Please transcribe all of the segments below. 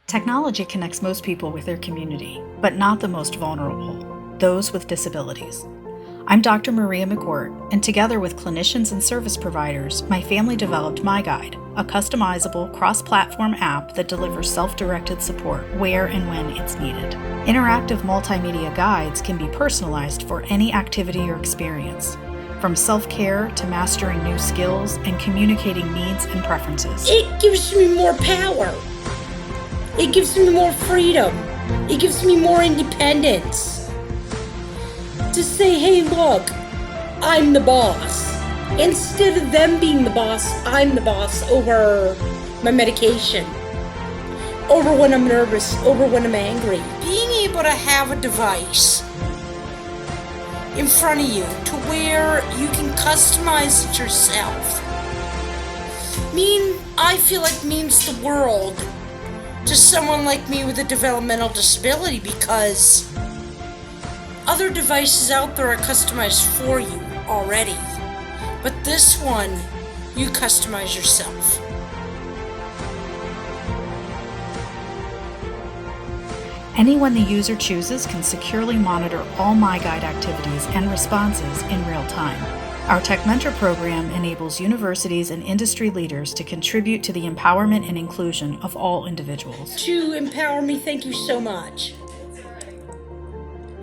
Technology connects most people with their community, but not the most vulnerable, those with disabilities. I'm Dr. Maria McWhort, and together with clinicians and service providers, my family developed MyGuide, a customizable cross-platform app that delivers self-directed support where and when it's needed. Interactive multimedia guides can be personalized for any activity or experience, from self-care to mastering new skills and communicating needs and preferences. It gives me more power. It gives me more freedom. It gives me more independence. To say, hey, look, I'm the boss. Instead of them being the boss, I'm the boss over my medication, over when I'm nervous, over when I'm angry. Being able to have a device in front of you to where you can customize it yourself, I feel like means the world to someone like me with a developmental disability, because other devices out there are customized for you already, but this one, you customize yourself. Anyone the user chooses can securely monitor all MyGuide activities and responses in real time. Our Tech Mentor program enables universities and industry leaders to contribute to the empowerment and inclusion of all individuals. To empower me, thank you so much.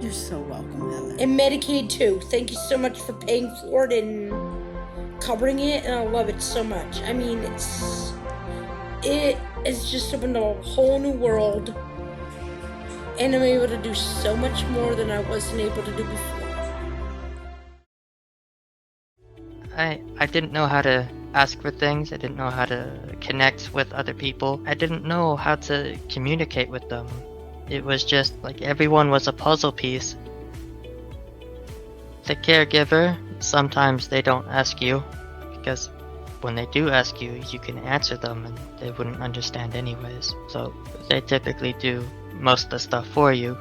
You're so welcome, Heather. And Medicaid too. Thank you so much for paying for it and covering it, and I love it so much. I mean, it has just opened a whole new world, and I'm able to do so much more than I wasn't able to do before. I didn't know how to ask for things. I didn't know how to connect with other people. I didn't know how to communicate with them. It was just like everyone was a puzzle piece. The caregiver, sometimes they don't ask you, because when they do ask you, you can answer them and they wouldn't understand anyways. So they typically do most of the stuff for you.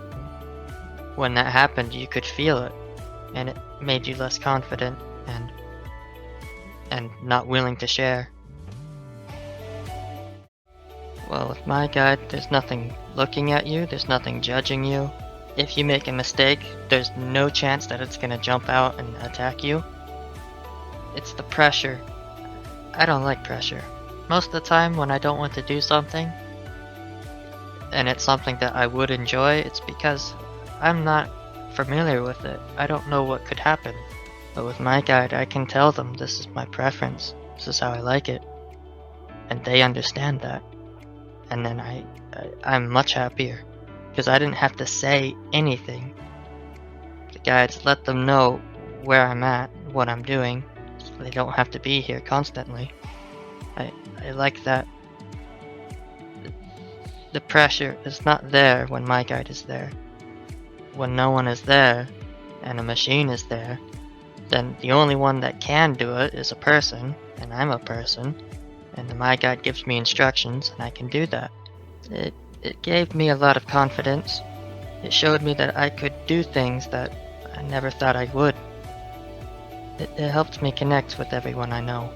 When that happened, you could feel it, and it made you less confident and not willing to share. Well, with MyGuide, there's nothing looking at you, there's nothing judging you. If you make a mistake, there's no chance that it's gonna jump out and attack you. It's the pressure. I don't like pressure. Most of the time when I don't want to do something, and it's something that I would enjoy, it's because I'm not familiar with it. I don't know what could happen. But with MyGuide, I can tell them this is my preference, this is how I like it, and they understand that. And then I'm much happier, because I didn't have to say anything. The guides let them know where I'm at, what I'm doing, so they don't have to be here constantly. I like that. The pressure is not there when MyGuide is there. When no one is there, and a machine is there, then the only one that can do it is a person, and I'm a person, and the MyGuide gives me instructions, and I can do that. It gave me a lot of confidence. It showed me that I could do things that I never thought I would. It helped me connect with everyone I know.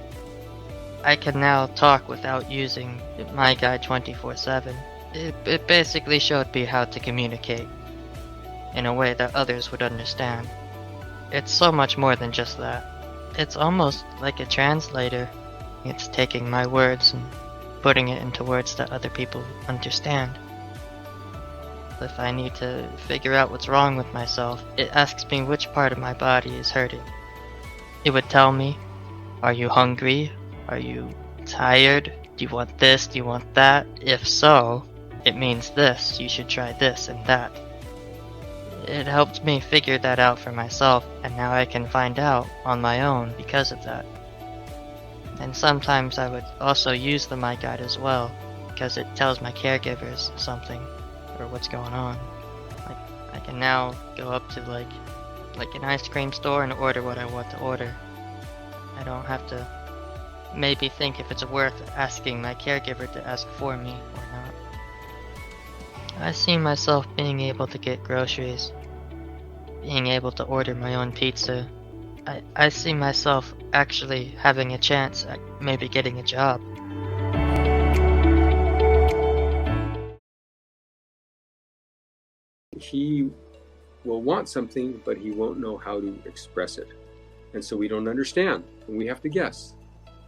I can now talk without using MyGuide 24/7. It basically showed me how to communicate in a way that others would understand. It's so much more than just that. It's almost like a translator. It's taking my words and putting it into words that other people understand. If I need to figure out what's wrong with myself, it asks me which part of my body is hurting. It would tell me, are you hungry? Are you tired? Do you want this? Do you want that? If so, it means this. You should try this and that. It helped me figure that out for myself, and now I can find out on my own because of that. And sometimes I would also use the MyGuide as well, because it tells my caregivers something, or what's going on. Like, I can now go up to like an ice cream store and order what I want to order. I don't have to maybe think if it's worth asking my caregiver to ask for me or not. I see myself being able to get groceries, being able to order my own pizza. I see myself actually having a chance at maybe getting a job. He will want something, but he won't know how to express it. And so we don't understand, and we have to guess.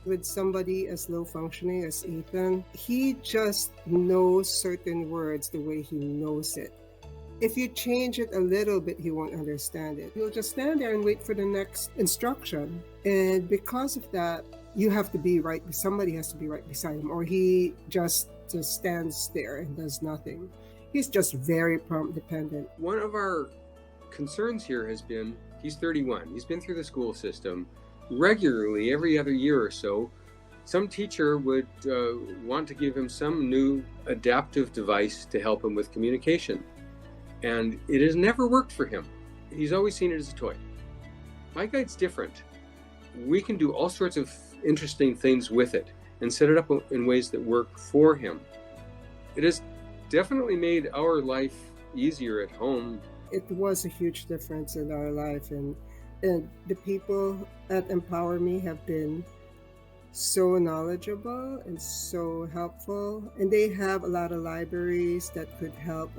With somebody as low functioning as Ethan, he just knows certain words the way he knows it. If you change it a little bit, he won't understand it. He'll just stand there and wait for the next instruction. And because of that, you have to be right. Somebody has to be right beside him, or he just stands there and does nothing. He's just very prompt dependent. One of our concerns here has been, he's 31. He's been through the school system regularly every other year or so. Some teacher would want to give him some new adaptive device to help him with communication. And it has never worked for him. He's always seen it as a toy. My guide's different. We can do all sorts of interesting things with it and set it up in ways that work for him. It has definitely made our life easier at home. It was a huge difference in our life, and the people at Empower Me have been so knowledgeable and so helpful, and they have a lot of libraries that could help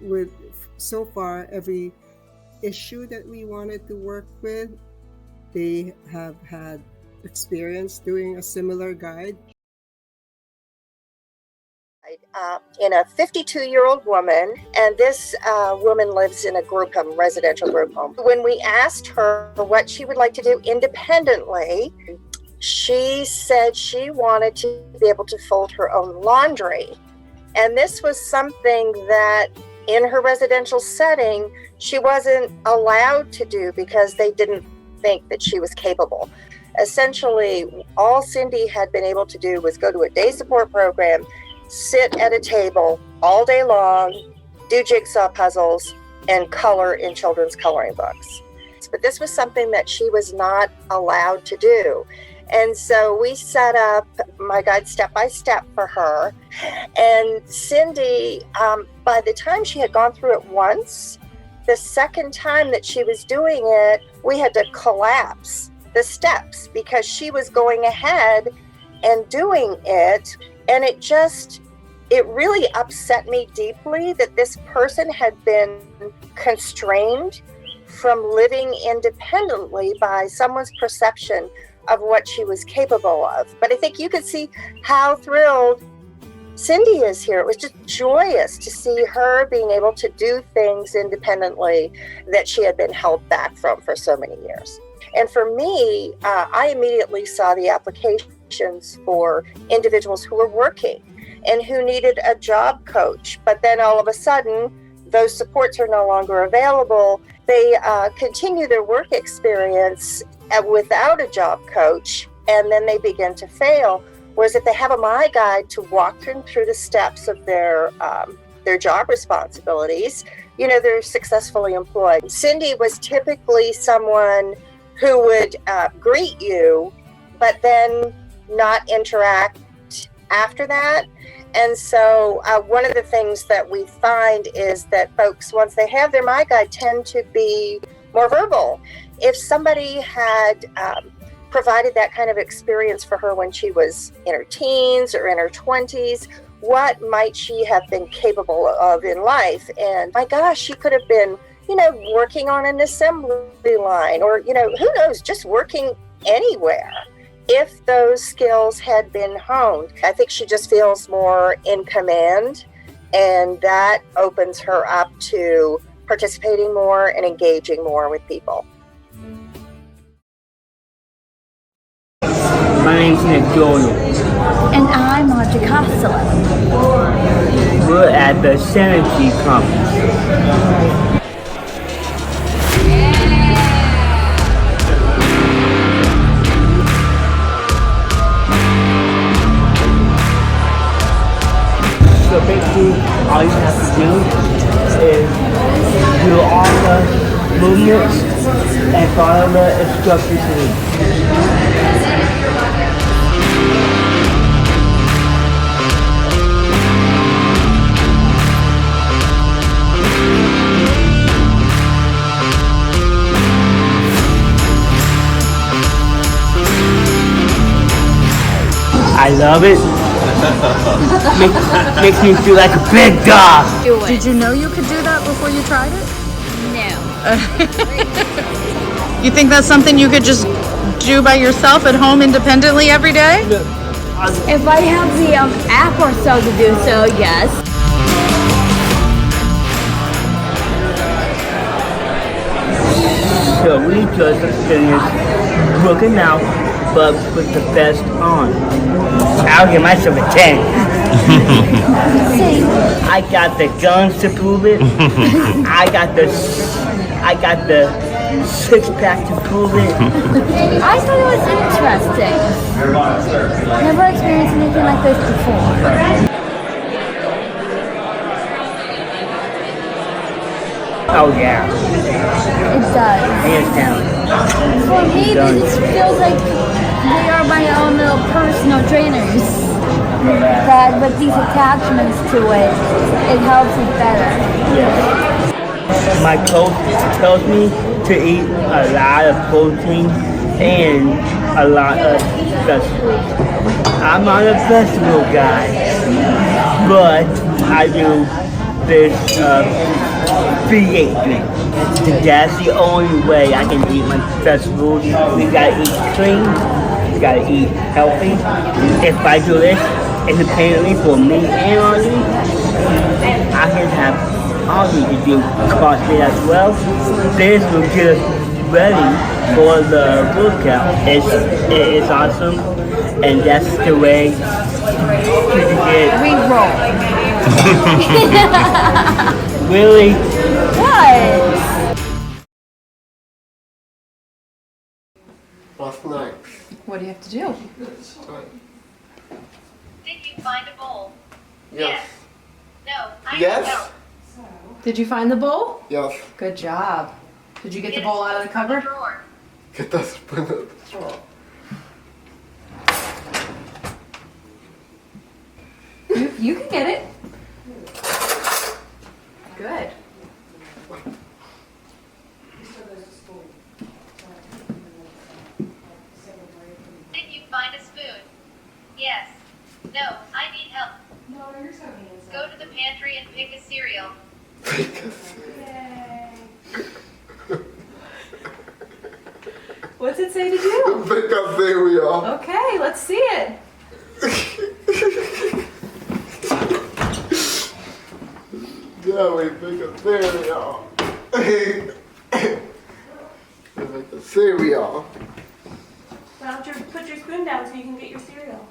with so far every issue that we wanted to work with. They have had experience doing a similar guide. In a 52-year-old woman, and this woman lives in a group home, residential group home. When we asked her what she would like to do independently, she said she wanted to be able to fold her own laundry. And this was something that in her residential setting, she wasn't allowed to do because they didn't think that she was capable. Essentially, all Cindy had been able to do was go to a day support program, sit at a table all day long, do jigsaw puzzles, and color in children's coloring books. But this was something that she was not allowed to do. And so we set up my guide step by step for her. And Cindy, by the time she had gone through it once, the second time that she was doing it, we had to collapse the steps because she was going ahead and doing it. And it really upset me deeply that this person had been constrained from living independently by someone's perception of what she was capable of. But I think you could see how thrilled Cindy is here. It was just joyous to see her being able to do things independently that she had been held back from for so many years. And for me, I immediately saw the applications for individuals who were working and who needed a job coach. But then all of a sudden, those supports are no longer available. They continue their work experience without a job coach, and then they begin to fail. Whereas if they have a My Guide to walk them through the steps of their job responsibilities, they're successfully employed. Cindy was typically someone who would greet you, but then not interact after that. And so one of the things that we find is that folks, once they have their My Guide, tend to be more verbal. If somebody had provided that kind of experience for her when she was in her teens or in her 20s, what might she have been capable of in life? And my gosh, she could have been, working on an assembly line, or, who knows, just working anywhere. If those skills had been honed, I think she just feels more in command, and that opens her up to participating more and engaging more with people. My name's Nick Doyle. And I'm Audrey Costello. We're at the Synergy Conference. So basically, all you have to do is do all the movements and follow the instructions. I love it. makes me feel like a big dog. Did you know you could do that before you tried it? No. You think that's something you could just do by yourself at home independently every day? If I have the app or so to do so, yes. So we just finished working out, but with the vest on. I'll give myself a 10. I got the guns to prove it. I got the six-pack to prove it. I thought it was interesting. Never experienced anything like this before. Oh yeah, It does. hands down. For me, this feels like they are my own little personal trainers. But with these attachments to it, it helps it better. My coach tells me to eat a lot of protein and a lot of vegetables. I'm not a vegetable guy, but I do this V8 drink. That's the only way I can eat my vegetables. We gotta eat clean, we gotta eat healthy. If I do this independently for me and Audrey, I can have Audrey to do CrossFit as well. This will get us ready for the workout. It's awesome, and that's the way you can get. We roll. Really? What? Last night. What do you have to do? Did you find a bowl? Yes. No. Yes? Did you find the bowl? Yes. Good job. Did you get the bowl out of the cupboard? Drawer. Get that spoon out of the drawer. You can get it. Good. Did you find a spoon? Yes. No, I need help. Go to the pantry and pick a cereal. What's it say to do? Pick up cereal. Okay, let's see it. Yeah, we pick up cereal. We make the cereal. Why don't you put your spoon down so you can get your cereal?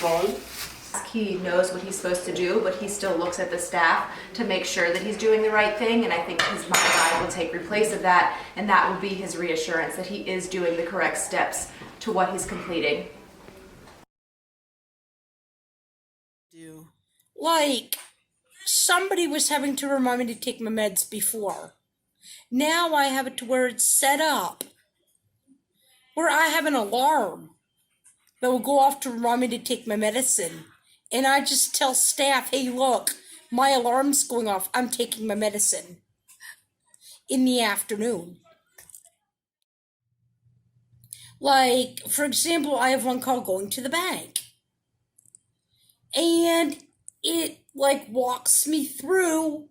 Fine. He knows what he's supposed to do, but he still looks at the staff to make sure that he's doing the right thing, and I think his guide will take replace of that, and that will be his reassurance that he is doing the correct steps to what he's completing. Like, somebody was having to remind me to take my meds before. Now I have it to where it's set up, where I have an alarm that will go off to remind me to take my medicine. And I just tell staff, hey, look, my alarm's going off. I'm taking my medicine in the afternoon. Like, for example, I have one call going to the bank. And it, like, walks me through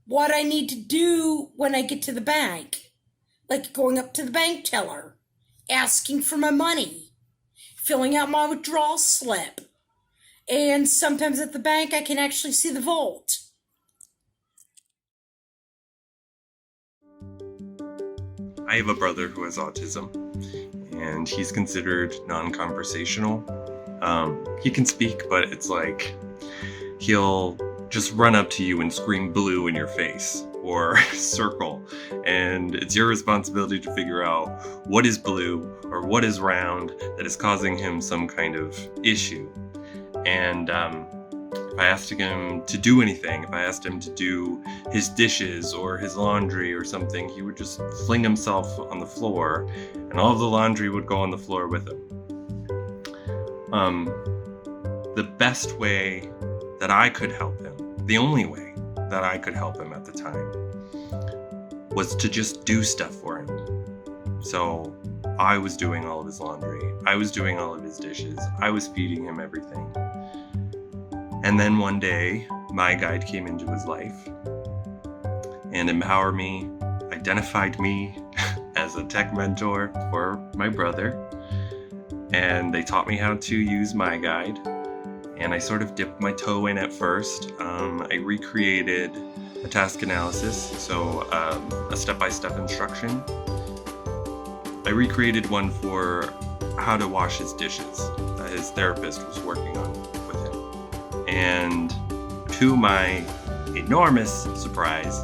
what I need to do when I get to the bank. Like, going up to the bank teller, asking for my money, filling out my withdrawal slip. And sometimes at the bank, I can actually see the vault. I have a brother who has autism, and he's considered non-conversational. He can speak, but it's like he'll just run up to you and scream blue in your face or circle, and it's your responsibility to figure out what is blue or what is round that is causing him some kind of issue. And if I asked him to do anything, if I asked him to do his dishes or his laundry or something, he would just fling himself on the floor, and all of the laundry would go on the floor with him. The best way that I could help him, the only way that I could help him at the time, was to just do stuff for him. So I was doing all of his laundry. I was doing all of his dishes. I was feeding him everything. And then one day, my guide came into his life and empowered me, identified me as a tech mentor for my brother. And they taught me how to use my guide. And I sort of dipped my toe in at first. I recreated a task analysis, so a step-by-step instruction. I recreated one for how to wash his dishes that his therapist was working on with him. And to my enormous surprise,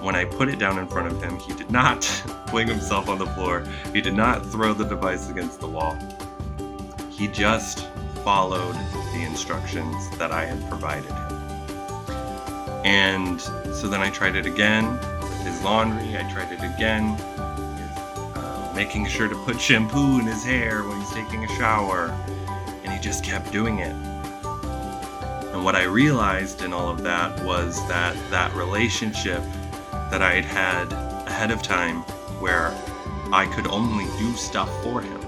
when I put it down in front of him, he did not fling himself on the floor. He did not throw the device against the wall. He just followed the instructions that I had provided him. And so then I tried it again with his laundry. I tried it again with making sure to put shampoo in his hair when he's taking a shower. And he just kept doing it. And what I realized in all of that was that relationship that I had had ahead of time, where I could only do stuff for him.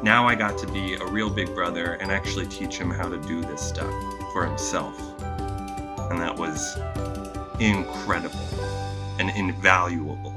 Now I got to be a real big brother and actually teach him how to do this stuff for himself. And that was incredible and invaluable.